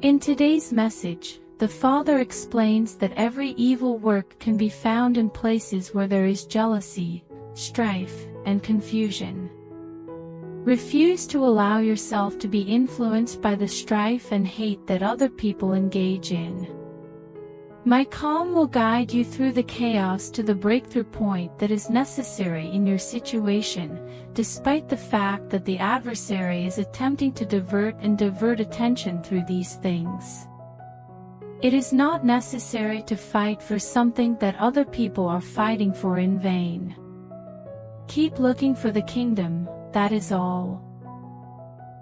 In today's message, the Father explains that every evil work can be found in places where there is jealousy, strife, and confusion. Refuse to allow yourself to be influenced by the strife and hate that other people engage in. My calm will guide you through the chaos to the breakthrough point that is necessary in your situation, despite the fact that the adversary is attempting to divert attention through these things. It is not necessary to fight for something that other people are fighting for in vain. Keep looking for the kingdom, that is all.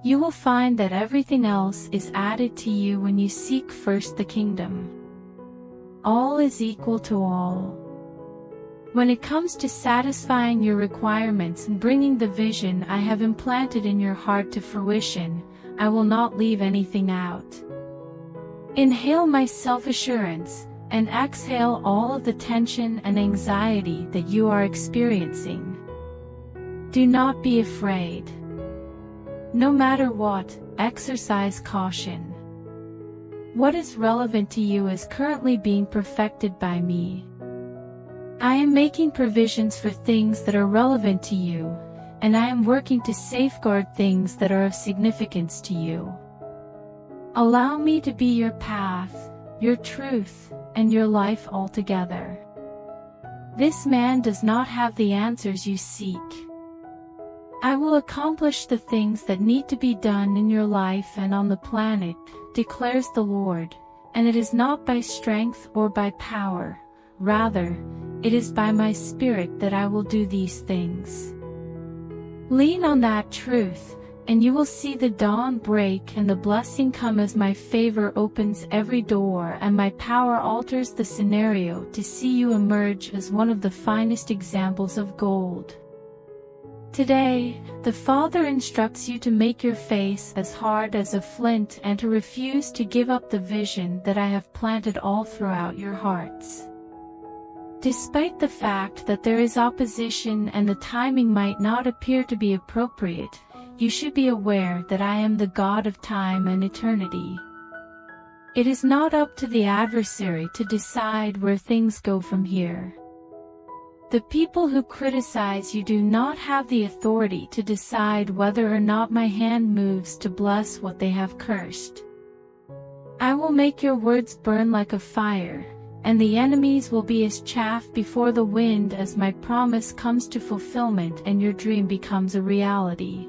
You will find that everything else is added to you when you seek first the kingdom. All is equal to all. When it comes to satisfying your requirements and bringing the vision I have implanted in your heart to fruition, I will not leave anything out. Inhale my self-assurance, and exhale all of the tension and anxiety that you are experiencing. Do not be afraid. No matter what, exercise caution. What is relevant to you is currently being perfected by me. I am making provisions for things that are relevant to you, and I am working to safeguard things that are of significance to you. Allow me to be your path, your truth, and your life altogether. This man does not have the answers you seek. I will accomplish the things that need to be done in your life and on the planet, declares the Lord, and it is not by strength or by power, rather, it is by my Spirit that I will do these things. Lean on that truth, and you will see the dawn break and the blessing come as my favor opens every door and my power alters the scenario to see you emerge as one of the finest examples of gold. Today, the Father instructs you to make your face as hard as a flint and to refuse to give up the vision that I have planted all throughout your hearts. Despite the fact that there is opposition and the timing might not appear to be appropriate, you should be aware that I am the God of time and eternity. It is not up to the adversary to decide where things go from here. The people who criticize you do not have the authority to decide whether or not my hand moves to bless what they have cursed. I will make your words burn like a fire, and the enemies will be as chaff before the wind as my promise comes to fulfillment and your dream becomes a reality.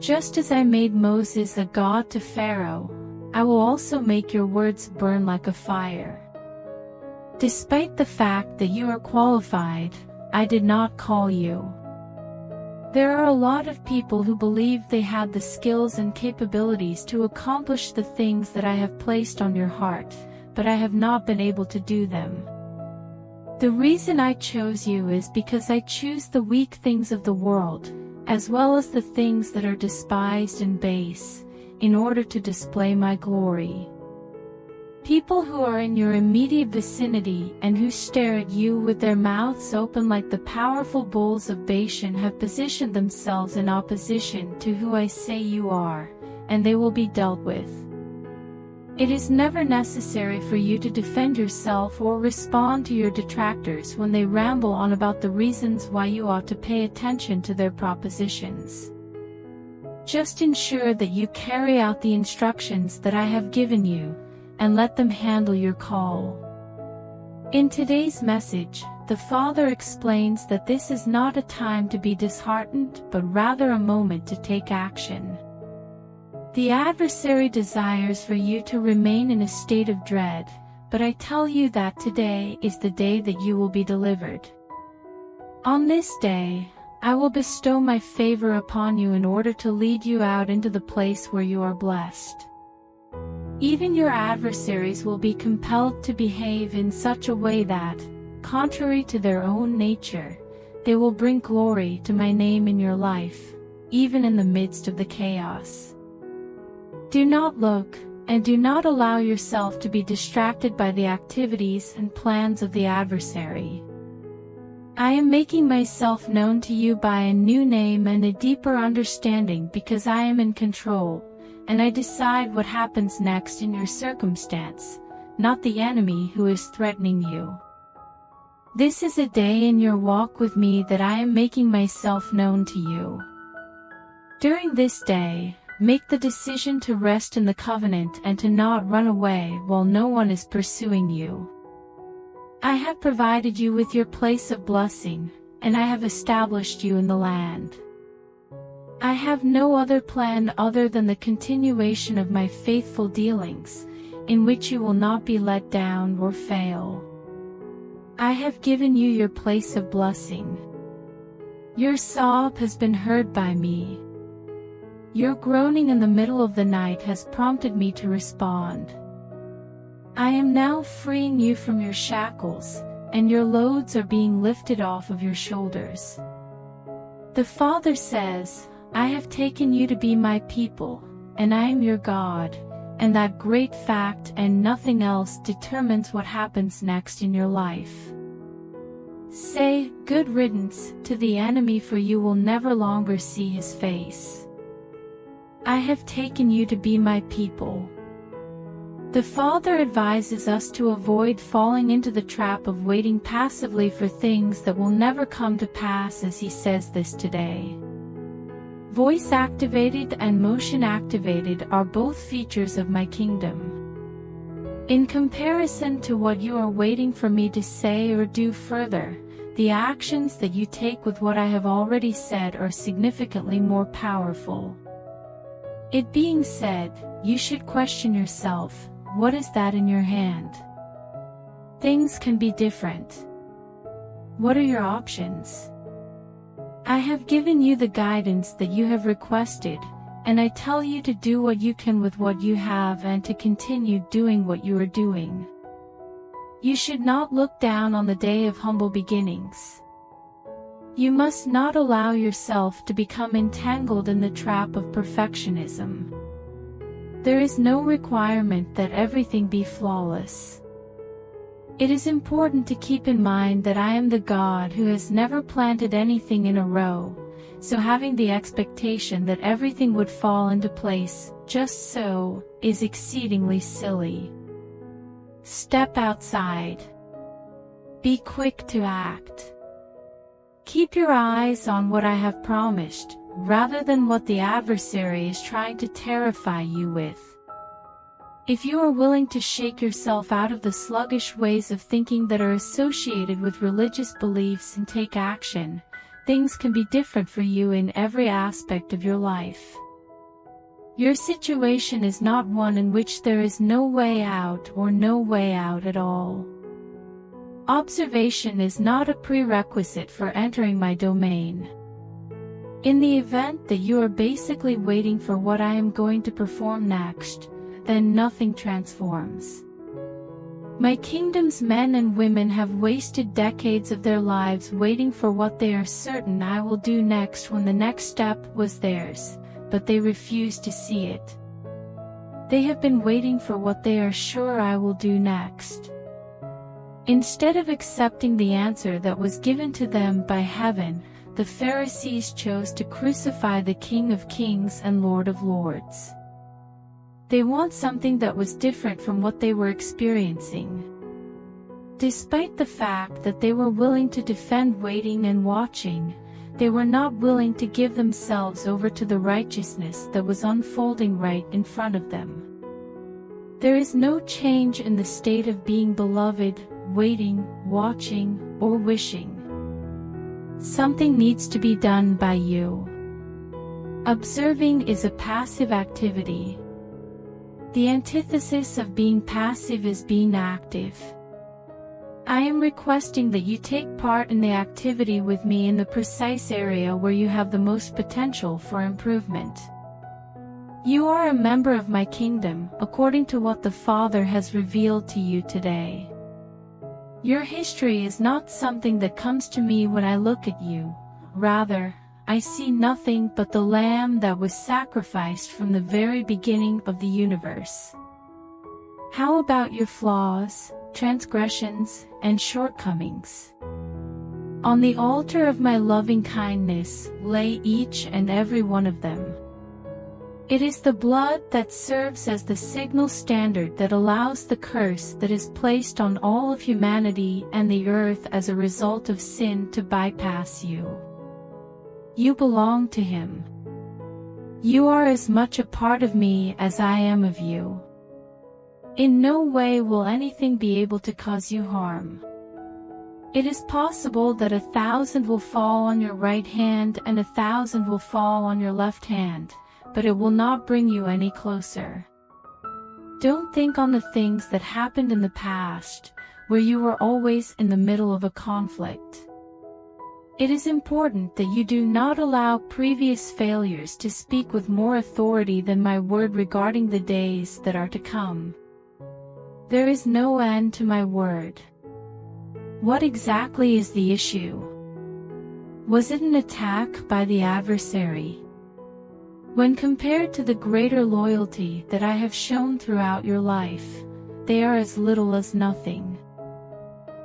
Just as I made Moses a god to Pharaoh, I will also make your words burn like a fire. Despite the fact that you are qualified, I did not call you. There are a lot of people who believe they had the skills and capabilities to accomplish the things that I have placed on your heart, but I have not been able to do them. The reason I chose you is because I choose the weak things of the world, as well as the things that are despised and base, in order to display my glory. People who are in your immediate vicinity and who stare at you with their mouths open like the powerful bulls of Bashan have positioned themselves in opposition to who I say you are, and they will be dealt with. It is never necessary for you to defend yourself or respond to your detractors when they ramble on about the reasons why you ought to pay attention to their propositions. Just ensure that you carry out the instructions that I have given you, and let them handle your call. In today's message, the Father explains that this is not a time to be disheartened, but rather a moment to take action. The adversary desires for you to remain in a state of dread, but I tell you that today is the day that you will be delivered. On this day, I will bestow my favor upon you in order to lead you out into the place where you are blessed. Even your adversaries will be compelled to behave in such a way that, contrary to their own nature, they will bring glory to my name in your life, even in the midst of the chaos. Do not look, and do not allow yourself to be distracted by the activities and plans of the adversary. I am making myself known to you by a new name and a deeper understanding because I am in control, and I decide what happens next in your circumstance, not the enemy who is threatening you. This is a day in your walk with me that I am making myself known to you. During this day, make the decision to rest in the covenant and to not run away while no one is pursuing you. I have provided you with your place of blessing, and I have established you in the land. I have no other plan other than the continuation of my faithful dealings, in which you will not be let down or fail. I have given you your place of blessing. Your sob has been heard by me. Your groaning in the middle of the night has prompted me to respond. I am now freeing you from your shackles, and your loads are being lifted off of your shoulders. The Father says, I have taken you to be my people, and I am your God, and that great fact and nothing else determines what happens next in your life. Say, good riddance, to the enemy, for you will never longer see his face. I have taken you to be my people. The Father advises us to avoid falling into the trap of waiting passively for things that will never come to pass, as he says this today. Voice activated and motion activated are both features of my kingdom. In comparison to what you are waiting for me to say or do further, the actions that you take with what I have already said are significantly more powerful. It being said, you should question yourself, what is that in your hand? Things can be different. What are your options? I have given you the guidance that you have requested, and I tell you to do what you can with what you have and to continue doing what you are doing. You should not look down on the day of humble beginnings. You must not allow yourself to become entangled in the trap of perfectionism. There is no requirement that everything be flawless. It is important to keep in mind that I am the God who has never planted anything in a row, so having the expectation that everything would fall into place, just so, is exceedingly silly. Step outside. Be quick to act. Keep your eyes on what I have promised, rather than what the adversary is trying to terrify you with. If you are willing to shake yourself out of the sluggish ways of thinking that are associated with religious beliefs and take action, things can be different for you in every aspect of your life. Your situation is not one in which there is no way out or no way out at all. Observation is not a prerequisite for entering my domain. In the event that you are basically waiting for what I am going to perform next, then nothing transforms. My kingdom's men and women have wasted decades of their lives waiting for what they are certain I will do next when the next step was theirs, but they refuse to see it. They have been waiting for what they are sure I will do next. Instead of accepting the answer that was given to them by heaven, the Pharisees chose to crucify the King of Kings and Lord of Lords. They want something that was different from what they were experiencing. Despite the fact that they were willing to defend waiting and watching, they were not willing to give themselves over to the righteousness that was unfolding right in front of them. There is no change in the state of being beloved, waiting, watching, or wishing. Something needs to be done by you. Observing is a passive activity. The antithesis of being passive is being active. I am requesting that you take part in the activity with me in the precise area where you have the most potential for improvement. You are a member of my kingdom, according to what the Father has revealed to you today. Your history is not something that comes to me when I look at you. Rather, I see nothing but the Lamb that was sacrificed from the very beginning of the universe. How about your flaws, transgressions, and shortcomings? On the altar of my loving kindness, lay each and every one of them. It is the blood that serves as the signal standard that allows the curse that is placed on all of humanity and the earth as a result of sin to bypass you. You belong to Him. You are as much a part of me as I am of you. In no way will anything be able to cause you harm. It is possible that 1,000 will fall on your right hand and 1,000 will fall on your left hand, but it will not bring you any closer. Don't think on the things that happened in the past, where you were always in the middle of a conflict. It is important that you do not allow previous failures to speak with more authority than my word regarding the days that are to come. There is no end to my word. What exactly is the issue? Was it an attack by the adversary? When compared to the greater loyalty that I have shown throughout your life, they are as little as nothing.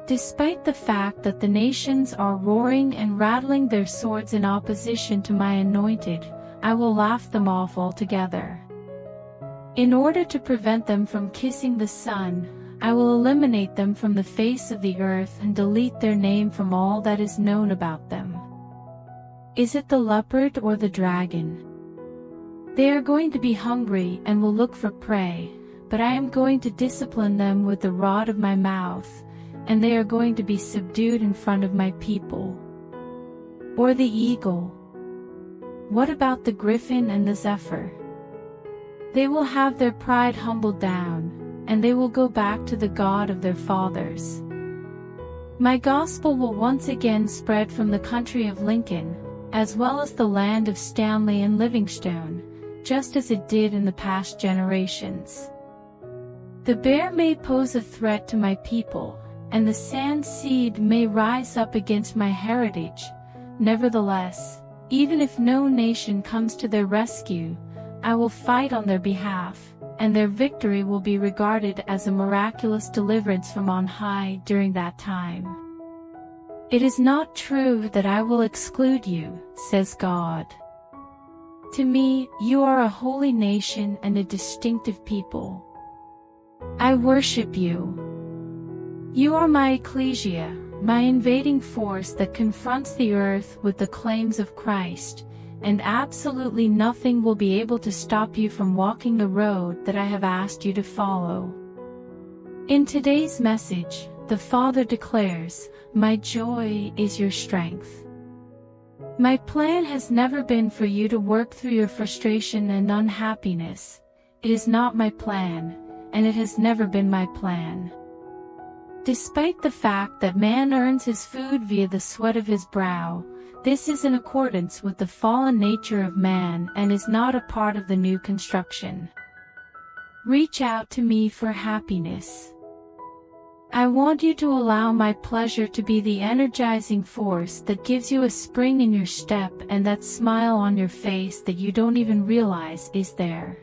Despite the fact that the nations are roaring and rattling their swords in opposition to my anointed, I will laugh them off altogether. In order to prevent them from kissing the sun, I will eliminate them from the face of the earth and delete their name from all that is known about them. Is it the leopard or the dragon? They are going to be hungry and will look for prey, but I am going to discipline them with the rod of my mouth, and they are going to be subdued in front of my people. Or the eagle? What about the griffin and the zephyr? They will have their pride humbled down, and they will go back to the God of their fathers. My gospel will once again spread from the country of Lincoln, as well as the land of Stanley and Livingstone, just as it did in the past generations. The bear may pose a threat to my people, and the sand seed may rise up against my heritage. Nevertheless, even if no nation comes to their rescue, I will fight on their behalf, and their victory will be regarded as a miraculous deliverance from on high during that time. It is not true that I will exclude you, says God. To me, you are a holy nation and a distinctive people. I worship you. You are my ecclesia, my invading force that confronts the earth with the claims of Christ, and absolutely nothing will be able to stop you from walking the road that I have asked you to follow. In today's message, the Father declares, "My joy is your strength." My plan has never been for you to work through your frustration and unhappiness. It is not my plan, and it has never been my plan. Despite the fact that man earns his food via the sweat of his brow, this is in accordance with the fallen nature of man and is not a part of the new construction. Reach out to me for happiness. I want you to allow my pleasure to be the energizing force that gives you a spring in your step and that smile on your face that you don't even realize is there.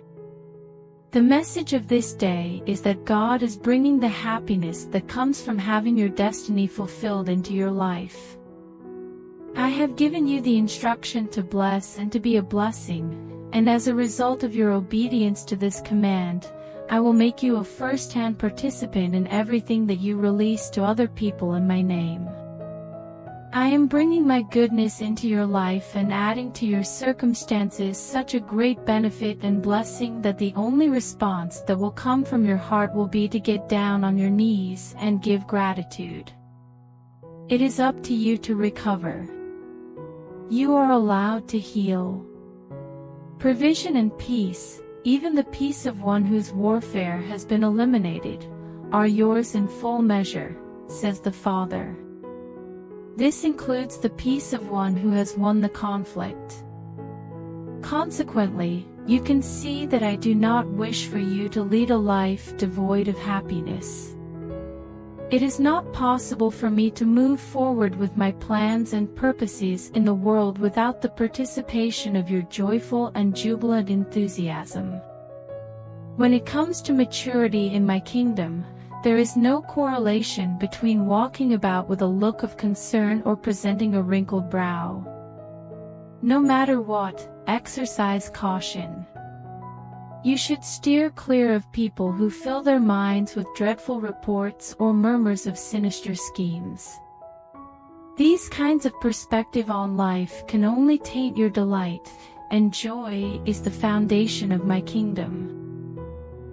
The message of this day is that God is bringing the happiness that comes from having your destiny fulfilled into your life. I have given you the instruction to bless and to be a blessing, and as a result of your obedience to this command, I will make you a first-hand participant in everything that you release to other people in my name. I am bringing my goodness into your life and adding to your circumstances such a great benefit and blessing that the only response that will come from your heart will be to get down on your knees and give gratitude. It is up to you to recover. You are allowed to heal. Provision and peace, even the peace of one whose warfare has been eliminated, are yours in full measure, says the Father. This includes the peace of one who has won the conflict. Consequently, you can see that I do not wish for you to lead a life devoid of happiness. It is not possible for me to move forward with my plans and purposes in the world without the participation of your joyful and jubilant enthusiasm. When it comes to maturity in my kingdom, there is no correlation between walking about with a look of concern or presenting a wrinkled brow. No matter what, exercise caution. You should steer clear of people who fill their minds with dreadful reports or murmurs of sinister schemes. These kinds of perspective on life can only taint your delight, and joy is the foundation of my kingdom.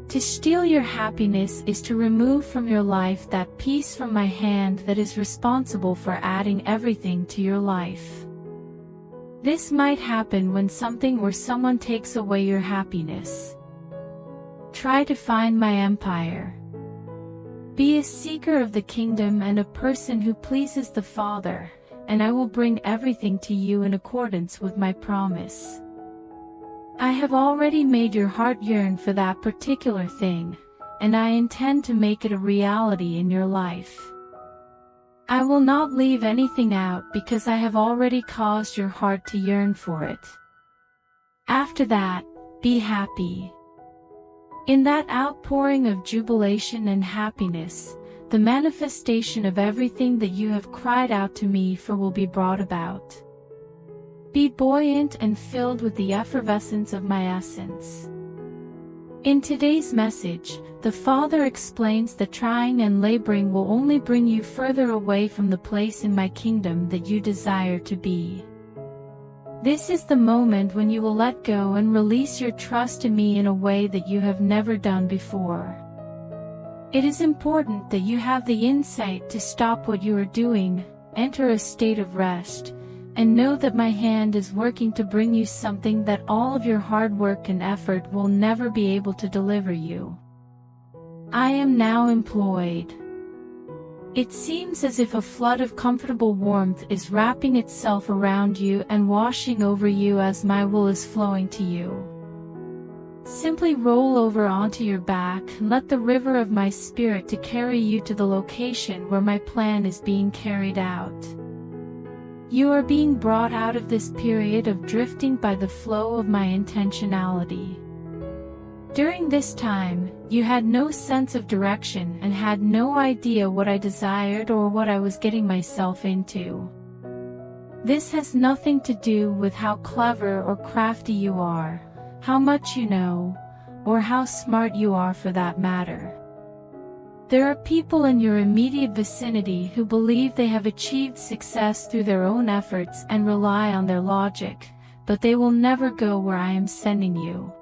To steal your happiness is to remove from your life that piece from my hand that is responsible for adding everything to your life. This might happen when something or someone takes away your happiness. Try to find my empire. Be a seeker of the kingdom and a person who pleases the Father, and I will bring everything to you in accordance with my promise. I have already made your heart yearn for that particular thing, and I intend to make it a reality in your life. I will not leave anything out because I have already caused your heart to yearn for it. After that, be happy. In that outpouring of jubilation and happiness, the manifestation of everything that you have cried out to me for will be brought about. Be buoyant and filled with the effervescence of my essence. In today's message, the Father explains that trying and laboring will only bring you further away from the place in my kingdom that you desire to be. This is the moment when you will let go and release your trust in me in a way that you have never done before. It is important that you have the insight to stop what you are doing, enter a state of rest, and know that my hand is working to bring you something that all of your hard work and effort will never be able to deliver you. I am now employed. It seems as if a flood of comfortable warmth is wrapping itself around you and washing over you as my will is flowing to you. Simply roll over onto your back and let the river of my spirit to carry you to the location where my plan is being carried out. You are being brought out of this period of drifting by the flow of my intentionality. During this time, you had no sense of direction and had no idea what I desired or what I was getting myself into. This has nothing to do with how clever or crafty you are, how much you know, or how smart you are for that matter. There are people in your immediate vicinity who believe they have achieved success through their own efforts and rely on their logic, but they will never go where I am sending you.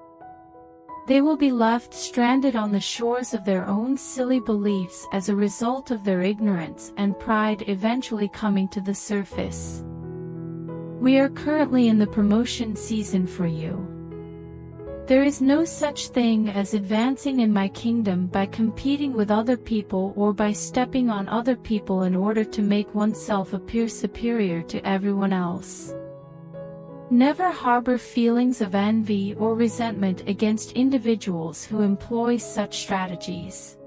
They will be left stranded on the shores of their own silly beliefs as a result of their ignorance and pride eventually coming to the surface. We are currently in the promotion season for you. There is no such thing as advancing in my kingdom by competing with other people or by stepping on other people in order to make oneself appear superior to everyone else. Never harbor feelings of envy or resentment against individuals who employ such strategies.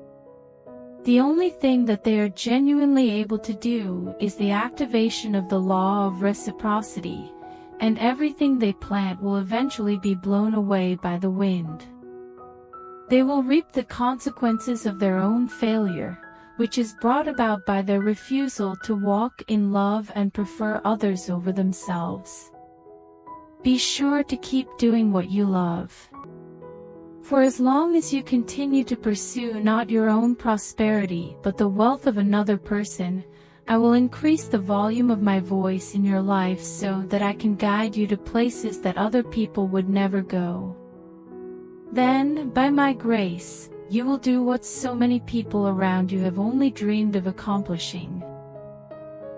The only thing that they are genuinely able to do is the activation of the law of reciprocity, and everything they plant will eventually be blown away by the wind. They will reap the consequences of their own failure, which is brought about by their refusal to walk in love and prefer others over themselves. Be sure to keep doing what you love. For as long as you continue to pursue not your own prosperity but the wealth of another person, I will increase the volume of my voice in your life so that I can guide you to places that other people would never go. Then, by my grace, you will do what so many people around you have only dreamed of accomplishing.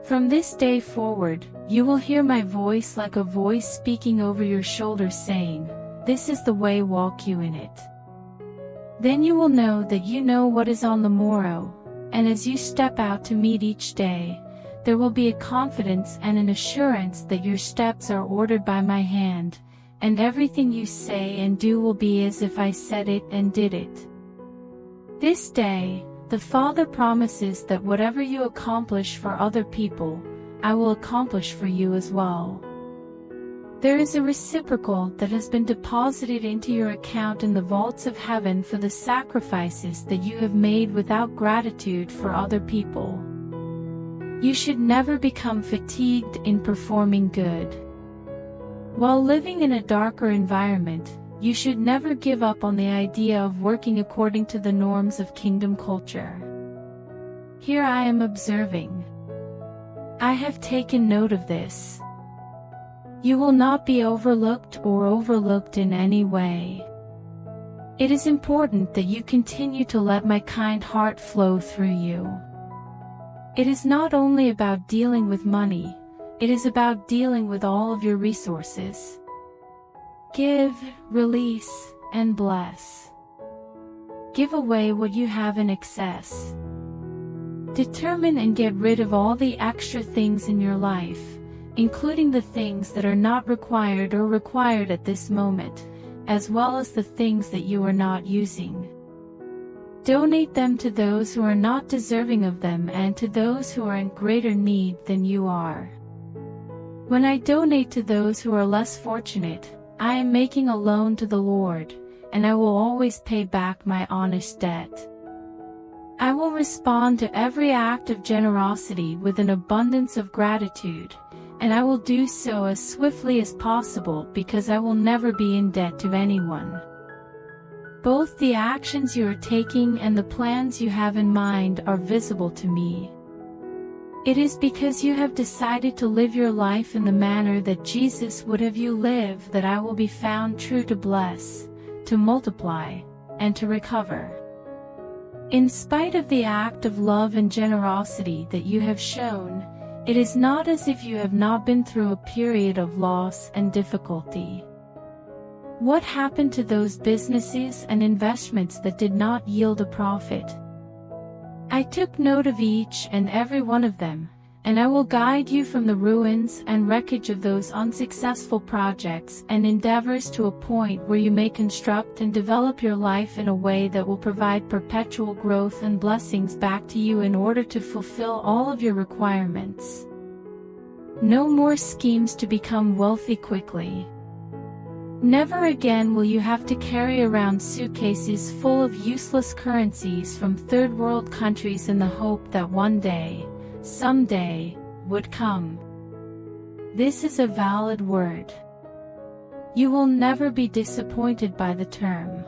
From this day forward, you will hear my voice like a voice speaking over your shoulder saying, "This is the way, walk you in it." Then you will know that you know what is on the morrow, and as you step out to meet each day, there will be a confidence and an assurance that your steps are ordered by my hand, and everything you say and do will be as if I said it and did it. This day, the Father promises that whatever you accomplish for other people, I will accomplish for you as well. There is a reciprocal that has been deposited into your account in the vaults of heaven for the sacrifices that you have made without gratitude for other people. You should never become fatigued in performing good. While living in a darker environment, you should never give up on the idea of working according to the norms of kingdom culture. Here I am observing. I have taken note of this. You will not be overlooked or overlooked in any way. It is important that you continue to let my kind heart flow through you. It is not only about dealing with money, it is about dealing with all of your resources. Give, release, and bless. Give away what you have in excess. Determine and get rid of all the extra things in your life, including the things that are not required or required at this moment, as well as the things that you are not using. Donate them to those who are not deserving of them and to those who are in greater need than you are. When I donate to those who are less fortunate, I am making a loan to the Lord, and I will always pay back my honest debt. I will respond to every act of generosity with an abundance of gratitude, and I will do so as swiftly as possible because I will never be in debt to anyone. Both the actions you are taking and the plans you have in mind are visible to me. It is because you have decided to live your life in the manner that Jesus would have you live that I will be found true to bless, to multiply, and to recover. In spite of the act of love and generosity that you have shown, it is not as if you have not been through a period of loss and difficulty. What happened to those businesses and investments that did not yield a profit? I took note of each and every one of them, and I will guide you from the ruins and wreckage of those unsuccessful projects and endeavors to a point where you may construct and develop your life in a way that will provide perpetual growth and blessings back to you in order to fulfill all of your requirements. No more schemes to become wealthy quickly. Never again will you have to carry around suitcases full of useless currencies from third world countries in the hope that one day, someday, would come. This is a valid word. You will never be disappointed by the term.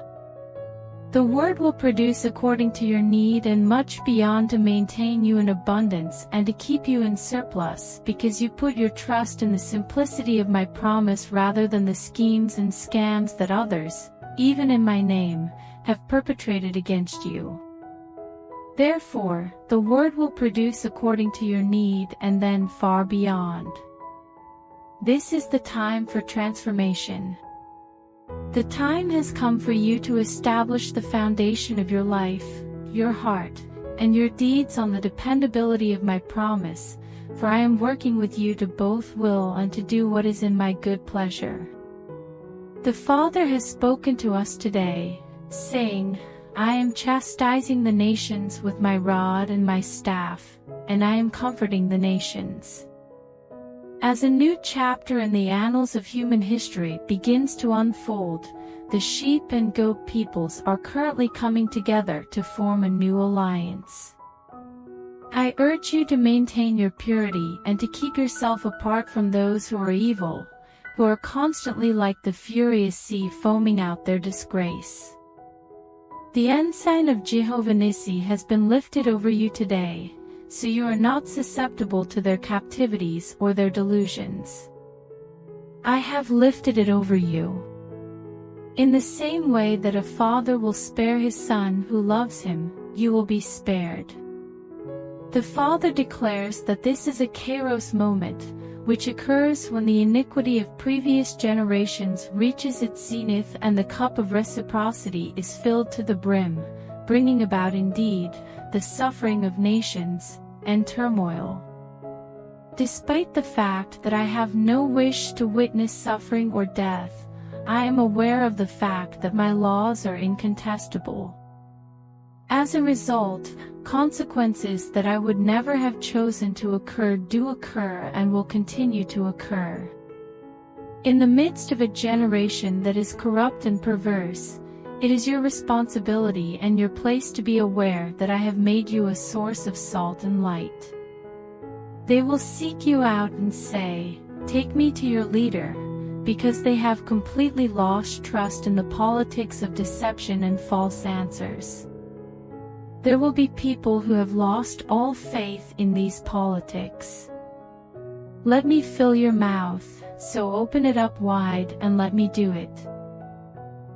The word will produce according to your need and much beyond to maintain you in abundance and to keep you in surplus because you put your trust in the simplicity of my promise rather than the schemes and scams that others, even in my name, have perpetrated against you. Therefore, the word will produce according to your need and then far beyond. This is the time for transformation. The time has come for you to establish the foundation of your life, your heart, and your deeds on the dependability of my promise, for I am working with you to both will and to do what is in my good pleasure. The Father has spoken to us today, saying, I am chastising the nations with my rod and my staff, and I am comforting the nations. As a new chapter in the annals of human history begins to unfold, the sheep and goat peoples are currently coming together to form a new alliance. I urge you to maintain your purity and to keep yourself apart from those who are evil, who are constantly like the furious sea foaming out their disgrace. The ensign of Jehovah Nissi has been lifted over you today, so you are not susceptible to their captivities or their delusions. I have lifted it over you. In the same way that a father will spare his son who loves him, you will be spared. The Father declares that this is a kairos moment, which occurs when the iniquity of previous generations reaches its zenith and the cup of reciprocity is filled to the brim, bringing about indeed the suffering of nations and turmoil. Despite the fact that I have no wish to witness suffering or death, I am aware of the fact that my laws are incontestable. As a result, consequences that I would never have chosen to occur do occur and will continue to occur. In the midst of a generation that is corrupt and perverse, it is your responsibility and your place to be aware that I have made you a source of salt and light. They will seek you out and say, "Take me to your leader," because they have completely lost trust in the politics of deception and false answers. There will be people who have lost all faith in these politics. Let me fill your mouth, so open it up wide and let me do it.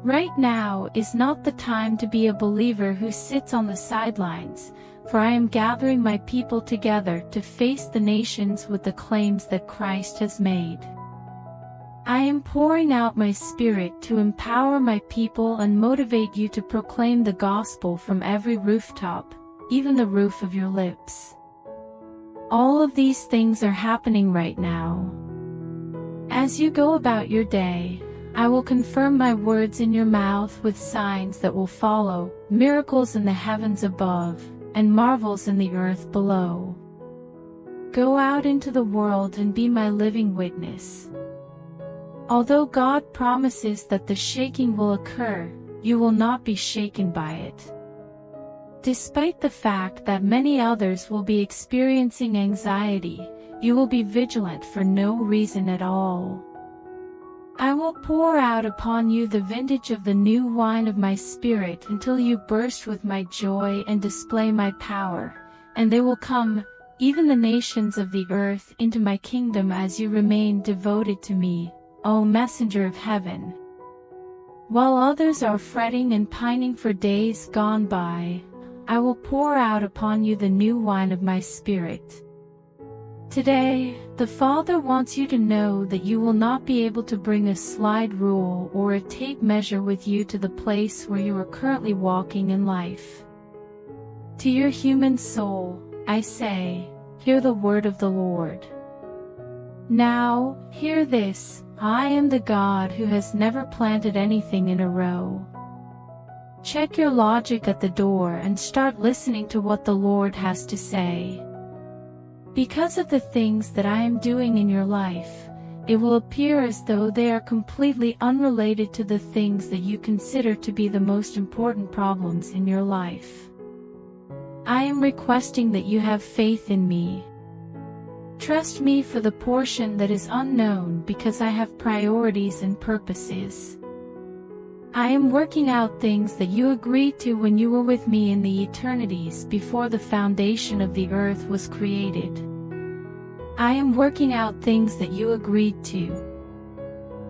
Right now is not the time to be a believer who sits on the sidelines, for I am gathering my people together to face the nations with the claims that Christ has made. I am pouring out my Spirit to empower my people and motivate you to proclaim the gospel from every rooftop, even the roof of your lips. All of these things are happening right now. As you go about your day, I will confirm my words in your mouth with signs that will follow, miracles in the heavens above, and marvels in the earth below. Go out into the world and be my living witness. Although God promises that the shaking will occur, you will not be shaken by it. Despite the fact that many others will be experiencing anxiety, you will be vigilant for no reason at all. I will pour out upon you the vintage of the new wine of my Spirit until you burst with my joy and display my power, and they will come, even the nations of the earth, into my kingdom as you remain devoted to me, O messenger of heaven. While others are fretting and pining for days gone by, I will pour out upon you the new wine of my Spirit. Today, the Father wants you to know that you will not be able to bring a slide rule or a tape measure with you to the place where you are currently walking in life. To your human soul, I say, hear the word of the Lord. Now, hear this, I am the God who has never planted anything in a row. Check your logic at the door and start listening to what the Lord has to say. Because of the things that I am doing in your life, it will appear as though they are completely unrelated to the things that you consider to be the most important problems in your life. I am requesting that you have faith in me. Trust me for the portion that is unknown, because I have priorities and purposes. I am working out things that you agreed to when you were with me in the eternities before the foundation of the earth was created. I am working out things that you agreed to.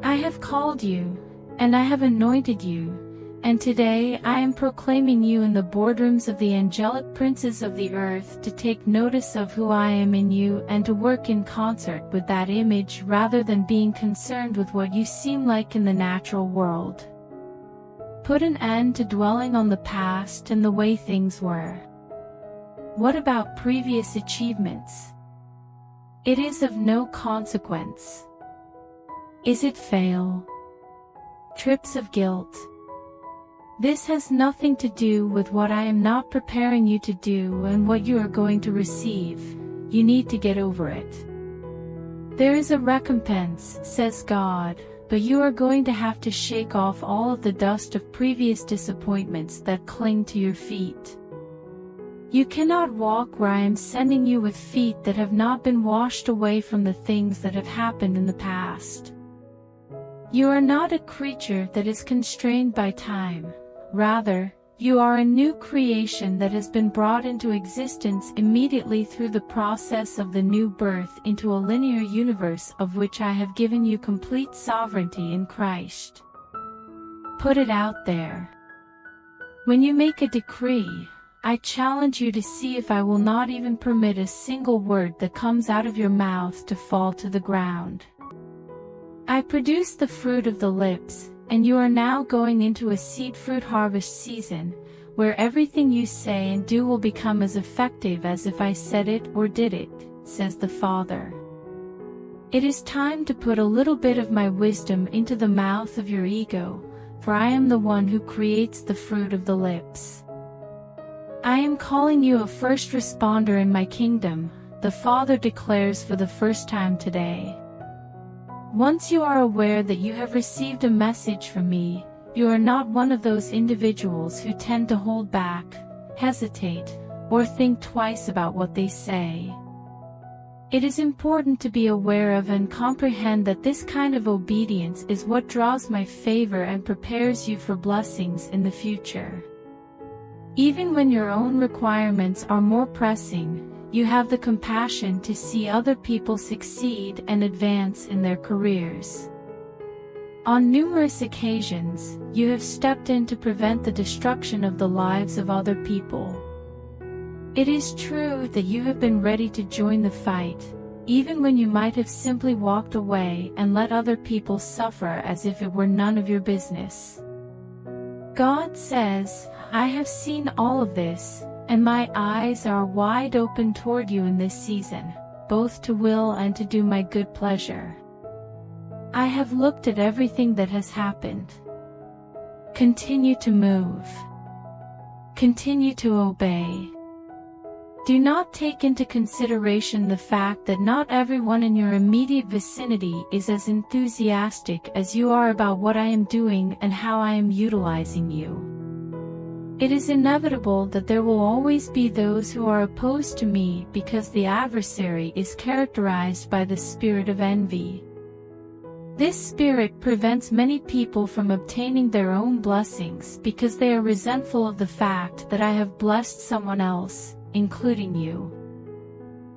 I have called you, and I have anointed you, and today I am proclaiming you in the boardrooms of the angelic princes of the earth to take notice of who I am in you and to work in concert with that image rather than being concerned with what you seem like in the natural world. Put an end to dwelling on the past and the way things were. What about previous achievements? It is of no consequence. Is it fail? Trips of guilt? This has nothing to do with what I am not preparing you to do and what you are going to receive. You need to get over it. There is a recompense, says God, but you are going to have to shake off all of the dust of previous disappointments that cling to your feet. You cannot walk where I am sending you with feet that have not been washed away from the things that have happened in the past. You are not a creature that is constrained by time. Rather, you are a new creation that has been brought into existence immediately through the process of the new birth into a linear universe of which I have given you complete sovereignty in Christ. Put it out there. When you make a decree, I challenge you to see if I will not even permit a single word that comes out of your mouth to fall to the ground. I produce the fruit of the lips, and you are now going into a seed fruit harvest season, where everything you say and do will become as effective as if I said it or did it, says the Father. It is time to put a little bit of my wisdom into the mouth of your ego, for I am the one who creates the fruit of the lips. I am calling you a first responder in my kingdom, the Father declares for the first time today. Once you are aware that you have received a message from me, you are not one of those individuals who tend to hold back, hesitate, or think twice about what they say. It is important to be aware of and comprehend that this kind of obedience is what draws my favor and prepares you for blessings in the future. Even when your own requirements are more pressing, you have the compassion to see other people succeed and advance in their careers. On numerous occasions, you have stepped in to prevent the destruction of the lives of other people. It is true that you have been ready to join the fight, even when you might have simply walked away and let other people suffer as if it were none of your business. God says, "I have seen all of this, and my eyes are wide open toward you in this season, both to will and to do my good pleasure. I have looked at everything that has happened. Continue to move. Continue to obey. Do not take into consideration the fact that not everyone in your immediate vicinity is as enthusiastic as you are about what I am doing and how I am utilizing you. It is inevitable that there will always be those who are opposed to me because the adversary is characterized by the spirit of envy. This spirit prevents many people from obtaining their own blessings because they are resentful of the fact that I have blessed someone else, including you.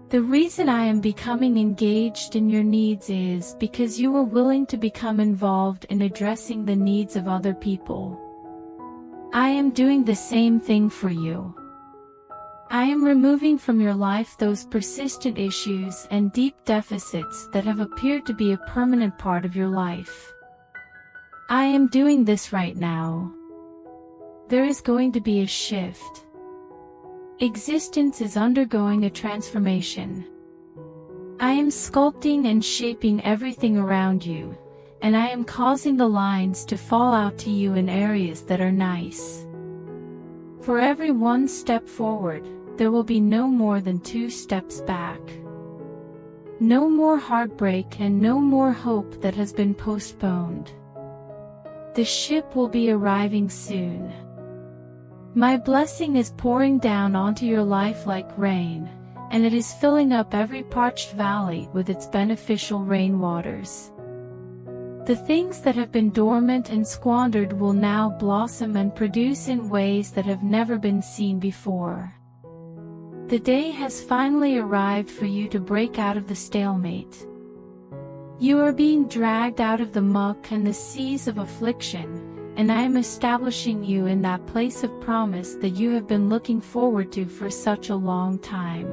The reason I am becoming engaged in your needs is because you are willing to become involved in addressing the needs of other people. I am doing the same thing for you. I am removing from your life those persistent issues and deep deficits that have appeared to be a permanent part of your life. I am doing this right now. There is going to be a shift. Existence is undergoing a transformation. I am sculpting and shaping everything around you, and I am causing the lines to fall out to you in areas that are nice. For every one step forward, there will be no more than 2 steps back. No more heartbreak and no more hope that has been postponed. The ship will be arriving soon. My blessing is pouring down onto your life like rain, and it is filling up every parched valley with its beneficial rainwaters. The things that have been dormant and squandered will now blossom and produce in ways that have never been seen before. The day has finally arrived for you to break out of the stalemate. You are being dragged out of the muck and the seas of affliction, and I am establishing you in that place of promise that you have been looking forward to for such a long time.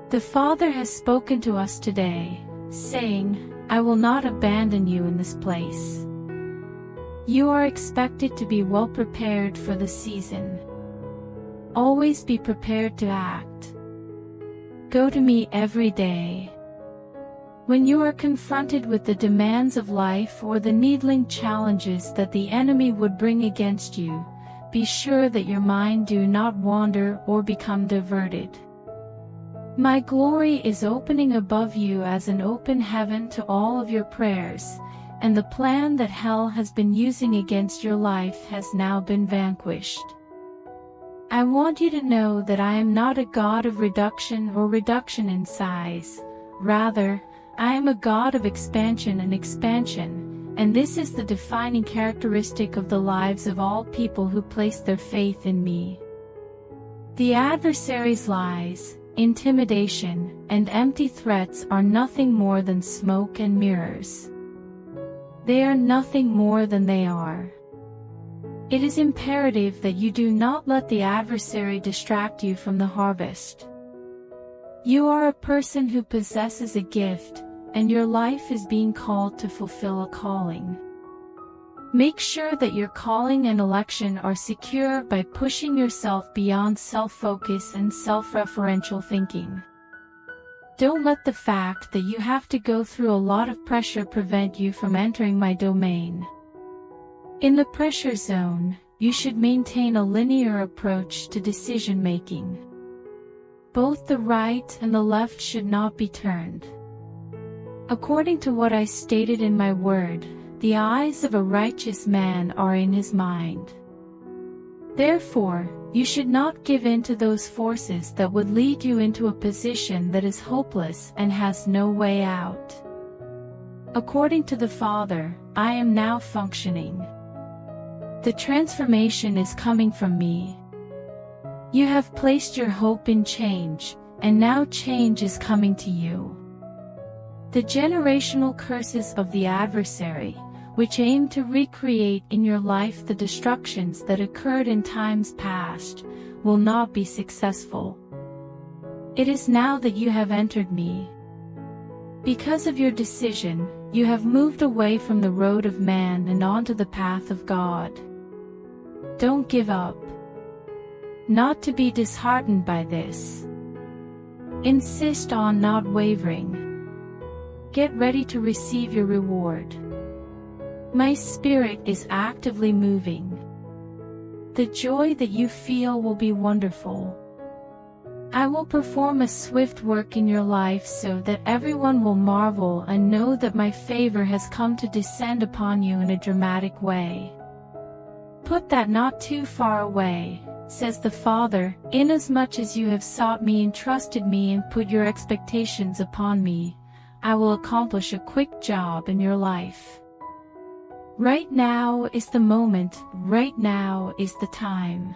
The Father has spoken to us today, saying, "I will not abandon you in this place." You are expected to be well prepared for the season. Always be prepared to act. Go to me every day. When you are confronted with the demands of life or the needling challenges that the enemy would bring against you, be sure that your mind do not wander or become diverted. My glory is opening above you as an open heaven to all of your prayers, and the plan that hell has been using against your life has now been vanquished. I want you to know that I am not a God of reduction or reduction in size. Rather, I am a God of expansion and expansion, and this is the defining characteristic of the lives of all people who place their faith in me. The adversary's lies, intimidation, and empty threats are nothing more than smoke and mirrors. They are nothing more than they are. It is imperative that you do not let the adversary distract you from the harvest. You are a person who possesses a gift, and your life is being called to fulfill a calling. Make sure that your calling and election are secure by pushing yourself beyond self-focus and self-referential thinking. Don't let the fact that you have to go through a lot of pressure prevent you from entering my domain. In the pressure zone, you should maintain a linear approach to decision-making. Both the right and the left should not be turned. According to what I stated in my word, the eyes of a righteous man are in his mind. Therefore, You should not give in to those forces that would lead you into a position that is hopeless and has no way out. According to the Father, I am now functioning. The transformation is coming from me. You have placed your hope in change, and now change is coming to you. The generational curses of the adversary, which aim to recreate in your life the destructions that occurred in times past, will not be successful. It is now that you have entered me. Because of your decision, you have moved away from the road of man and onto the path of God. Don't give up. Not to be disheartened by this. Insist on not wavering. Get ready to receive your reward. My spirit is actively moving. The joy that you feel will be wonderful. I will perform a swift work in your life so that everyone will marvel and know that my favor has come to descend upon you in a dramatic way. Put that not too far away, says the Father, inasmuch as you have sought me and trusted me and put your expectations upon me, I will accomplish a quick job in your life. Right now is the moment, right now is the time.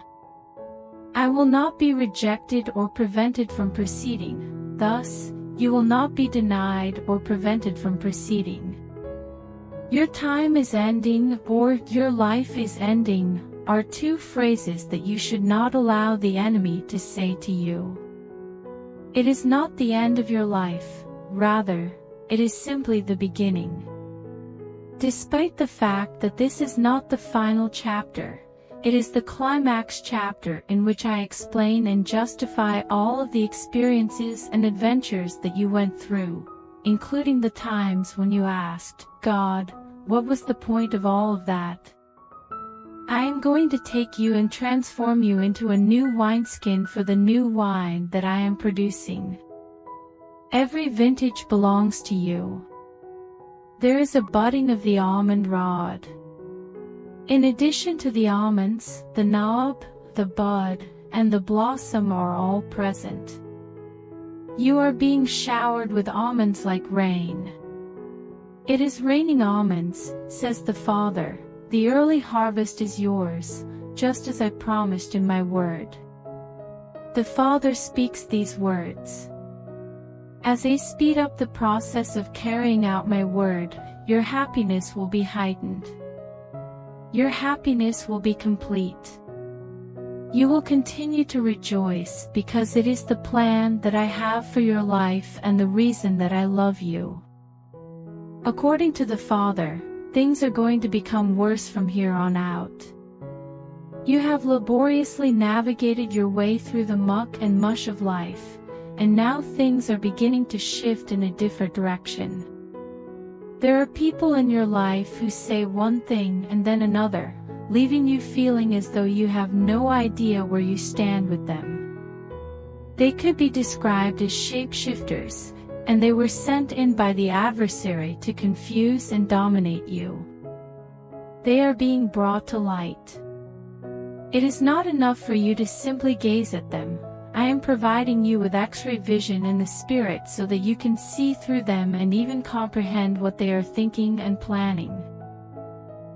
I will not be rejected or prevented from proceeding, thus, you will not be denied or prevented from proceeding. Your time is ending or your life is ending are two phrases that you should not allow the enemy to say to you. It is not the end of your life, rather, it is simply the beginning. Despite the fact that this is not the final chapter, it is the climax chapter in which I explain and justify all of the experiences and adventures that you went through, including the times when you asked, God, what was the point of all of that? I am going to take you and transform you into a new wineskin for the new wine that I am producing. Every vintage belongs to you. There is a budding of the almond rod. In addition to the almonds, the knob, the bud, and the blossom are all present. You are being showered with almonds like rain. It is raining almonds, says the Father. The early harvest is yours, just as I promised in my word. The Father speaks these words. As they speed up the process of carrying out my word, your happiness will be heightened. Your happiness will be complete. You will continue to rejoice because it is the plan that I have for your life and the reason that I love you. According to the Father, things are going to become worse from here on out. You have laboriously navigated your way through the muck and mush of life, and now things are beginning to shift in a different direction. There are people in your life who say one thing and then another, leaving you feeling as though you have no idea where you stand with them. They could be described as shapeshifters, and they were sent in by the adversary to confuse and dominate you. They are being brought to light. It is not enough for you to simply gaze at them. I am providing you with X-ray vision in the spirit so that you can see through them and even comprehend what they are thinking and planning.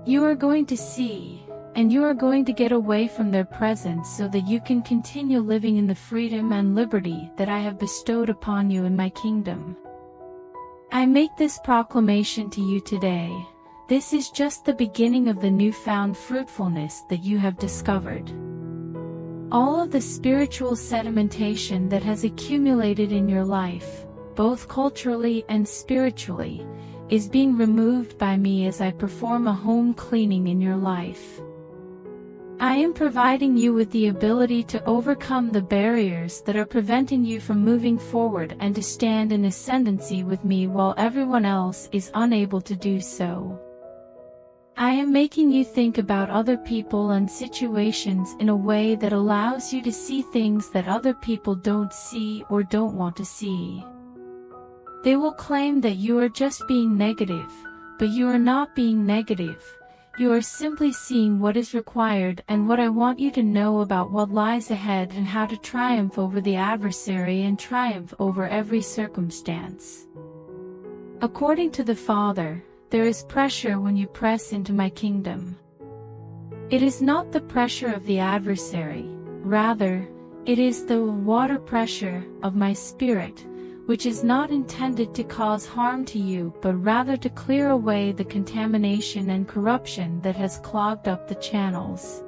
You are going to see, and you are going to get away from their presence so that you can continue living in the freedom and liberty that I have bestowed upon you in my kingdom. I make this proclamation to you today. This is just the beginning of the newfound fruitfulness that you have discovered. All of the spiritual sedimentation that has accumulated in your life, both culturally and spiritually, is being removed by me as I perform a home cleaning in your life. I am providing you with the ability to overcome the barriers that are preventing you from moving forward and to stand in ascendancy with me while everyone else is unable to do so. I am making you think about other people and situations in a way that allows you to see things that other people don't see or don't want to see. They will claim that you are just being negative, but you are not being negative. You are simply seeing what is required and what I want you to know about what lies ahead and how to triumph over the adversary and triumph over every circumstance. According to the Father, there is pressure when you press into my kingdom. It is not the pressure of the adversary, rather, it is the water pressure of my Spirit, which is not intended to cause harm to you but rather to clear away the contamination and corruption that has clogged up the channels.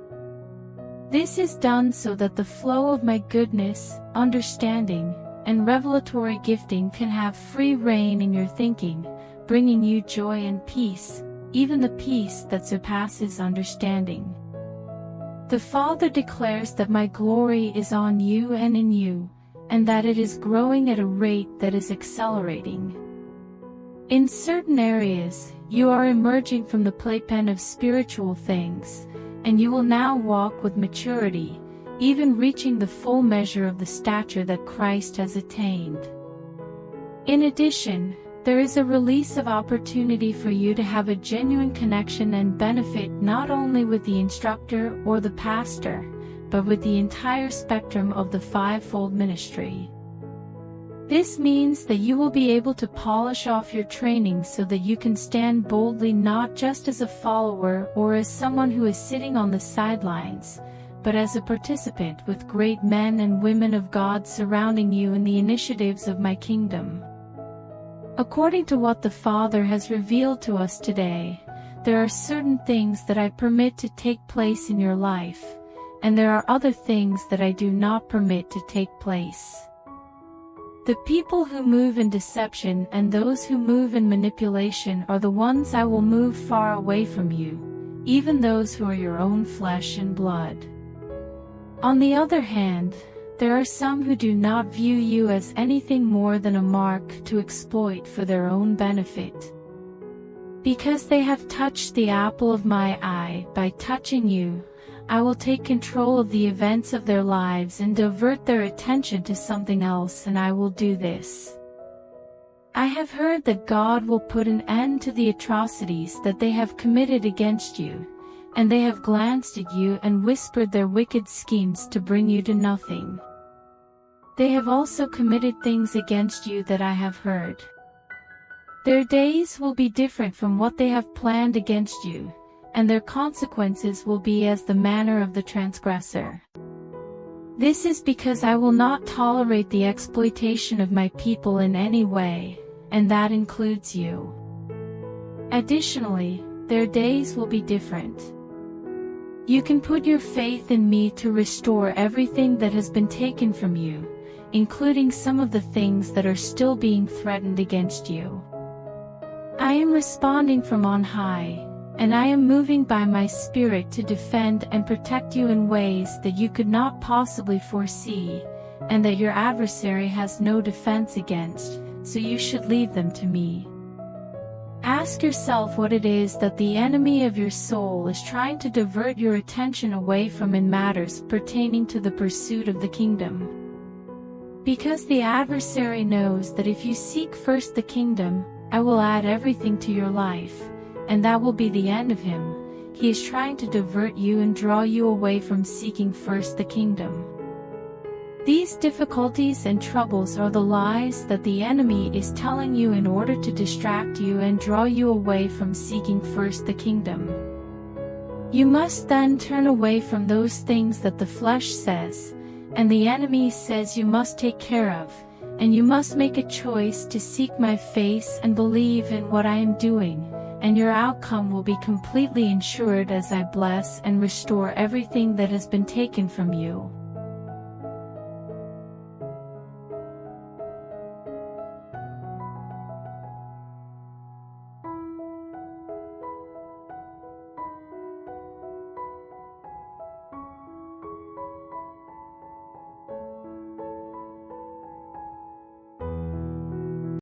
This is done so that the flow of my goodness, understanding, and revelatory gifting can have free reign in your thinking, bringing you joy and peace, even the peace that surpasses understanding. The Father declares that my glory is on you and in you, and that it is growing at a rate that is accelerating. In certain areas, you are emerging from the playpen of spiritual things, and you will now walk with maturity, even reaching the full measure of the stature that Christ has attained. In addition, there is a release of opportunity for you to have a genuine connection and benefit not only with the instructor or the pastor, but with the entire spectrum of the fivefold ministry. This means that you will be able to polish off your training so that you can stand boldly not just as a follower or as someone who is sitting on the sidelines, but as a participant with great men and women of God surrounding you in the initiatives of my kingdom. According to what the Father has revealed to us today, there are certain things that I permit to take place in your life, and there are other things that I do not permit to take place. The people who move in deception and those who move in manipulation are the ones I will move far away from you, even those who are your own flesh and blood. On the other hand, there are some who do not view you as anything more than a mark to exploit for their own benefit. Because they have touched the apple of my eye by touching you, I will take control of the events of their lives and divert their attention to something else, and I will do this. I have heard that God will put an end to the atrocities that they have committed against you, and they have glanced at you and whispered their wicked schemes to bring you to nothing. They have also committed things against you that I have heard. Their days will be different from what they have planned against you, and their consequences will be as the manner of the transgressor. This is because I will not tolerate the exploitation of my people in any way, and that includes you. Additionally, their days will be different. You can put your faith in me to restore everything that has been taken from you, including some of the things that are still being threatened against you. I am responding from on high, and I am moving by my Spirit to defend and protect you in ways that you could not possibly foresee, and that your adversary has no defense against, so you should leave them to me. Ask yourself what it is that the enemy of your soul is trying to divert your attention away from in matters pertaining to the pursuit of the kingdom. Because the adversary knows that if you seek first the kingdom, I will add everything to your life, and that will be the end of him. He is trying to divert you and draw you away from seeking first the kingdom. These difficulties and troubles are the lies that the enemy is telling you in order to distract you and draw you away from seeking first the kingdom. You must then turn away from those things that the flesh says, and the enemy says you must take care of, and you must make a choice to seek my face and believe in what I am doing, and your outcome will be completely ensured as I bless and restore everything that has been taken from you.